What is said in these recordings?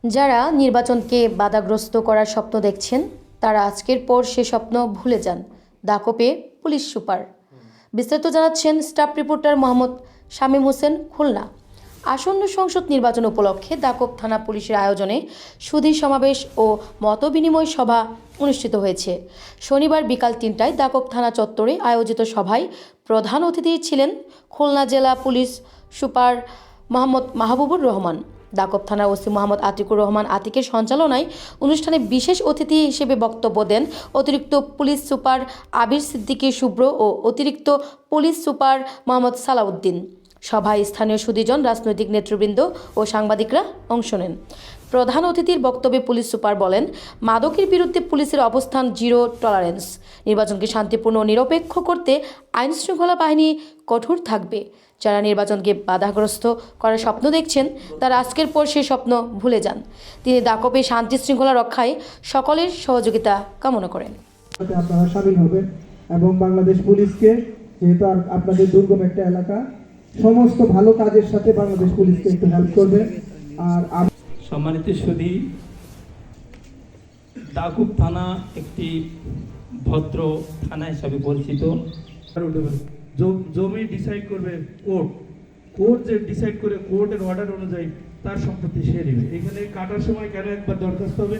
যারা নির্বাচনকে বাধাগ্রস্ত করার স্বপ্ন দেখছেন তারা আজকের পর সে স্বপ্ন ভুলে যান। দাকপে পুলিশ সুপার। বিস্তারিত জানাচ্ছেন স্টাফ রিপোর্টার মোহাম্মদ শামীম হোসেন, খুলনা। আসন্ন সংসদ নির্বাচন উপলক্ষে দাকপ থানা পুলিশের আয়োজনে সুধী সমাবেশ ও মতবিনিময় সভা অনুষ্ঠিত হয়েছে। শনিবার বিকাল ৩টায় দাকপ থানা চত্বরে আয়োজিত সভায় প্রধান অতিথি ছিলেন খুলনা জেলা পুলিশ সুপার মোহাম্মদ মাহবুবুর রহমান। দাকপ থানার ওসি মোহাম্মদ আতিকুর রহমান আতিকের সঞ্চালনায় অনুষ্ঠানে বিশেষ অতিথি হিসেবে বক্তব্য দেন অতিরিক্ত পুলিশ সুপার আবির সিদ্দিকী শুভ্র ও অতিরিক্ত পুলিশ সুপার মোহাম্মদ সালাউদ্দিন। সভায় স্থানীয় সুধীজন, রাজনৈতিক নেতৃবৃন্দ ও সাংবাদিকরা অংশ নেন। প্রধান অতিথির বক্তব্যে পুলিশ সুপার বলেন, মাদকের বিরুদ্ধে পুলিশের অবস্থান জিরো টলারেন্স। নির্বাচনকে শান্তিপূর্ণ ও নিরপেক্ষ করতে আইনশৃঙ্খলা বাহিনী কঠোর থাকবে। যারা নির্বাচনকে বাধাগ্রস্ত করার স্বপ্ন দেখছেন তারা আজকের পর সেই স্বপ্ন ভুলে যান। তিনি দাকপে শান্তি শৃঙ্খলা রক্ষায় সকলের সহযোগিতা কামনা করেন। আপনারা সামিল হবেন এবং বাংলাদেশ পুলিশকে, যেহেতু আপনাদের দুর্গম একটা এলাকা, সমস্ত ভালো কাজের সাথে বাংলাদেশ পুলিশকে একটু হেল্প করবে। আর সম্মানিত সুধী, দাকপ থানা একটি ভদ্র থানা হিসাবে পরিচিত। জমি ডিসাইড করবে কোর্ট, কোর্ট যে ডিসাইড করে কোর্টের অর্ডার অনুযায়ী তার সম্পত্তি সে নেবে। এখানে কাটার সময় কেন একবার দরখাস্ত হবে,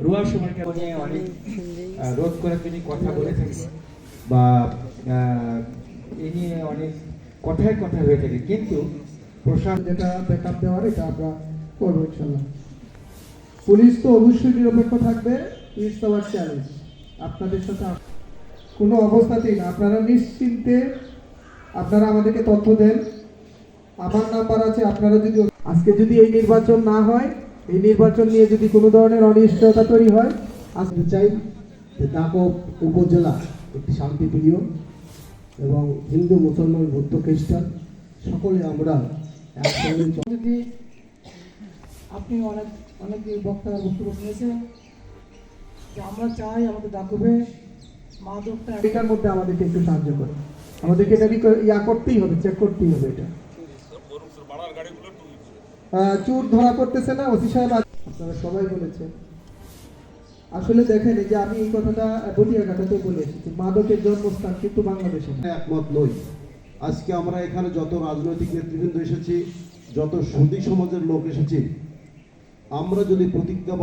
রোয়ার সময় কেন অনেক রোধ করে তিনি কথা বলে থাকেন বা এ নিয়ে অনেক কথায় কথা হয়ে থাকে, কিন্তু প্রশাসন যেটা ব্যাকআপ দেওয়ার এটা আমরা করবো ইনশাল্লাহ। পুলিশ তো অবশ্যই নিরপেক্ষ থাকবে, ইটস আওয়ার চ্যালেঞ্জ। আপনাদের সাথে কোনো অবস্থাতেই না, আপনারা নিশ্চিন্তে আপনারা আমাদেরকে তথ্য দেন। আমার নাম্বার আছে, আপনারা যদি আজকে যদি এই নির্বাচন না হয়, এই নির্বাচন নিয়ে যদি কোনো ধরনের অনিশ্চয়তা তৈরি হয়, আসতে চাই যে দাকপ উপজেলা একটি শান্তিপ্রিয় এবং হিন্দু, মুসলমান, বৌদ্ধ, খ্রিস্টান সকলে আমরা একসঙ্গে। যদি আপনি অনেক বক্তারা বক্তব্য শুনেছেন যে আমরা চাই আমাদের দাকপে মাদকটা এটার মধ্যে আমাদেরকে একটু সাহায্য করে, আমাদেরকে এটা করতেই হবে, চেক করতেই হবে। এটা চোর ধরা পড়তেছে না, ওসি সাহেব আপনারা সবাই বলেছে। আসলে দেখেন, এই যে আমি এই কথাটা বটিয়াঘাটাতে বলে এসেছি, মাদকের জন্মস্থান কিন্তু বাংলাদেশে। একমত নই। আজকে আমরা এখানে যত রাজনৈতিক নেতৃবৃন্দ এসেছি, যত সুধী সমাজের লোক এসেছি, আমরা যদি প্রতিজ্ঞা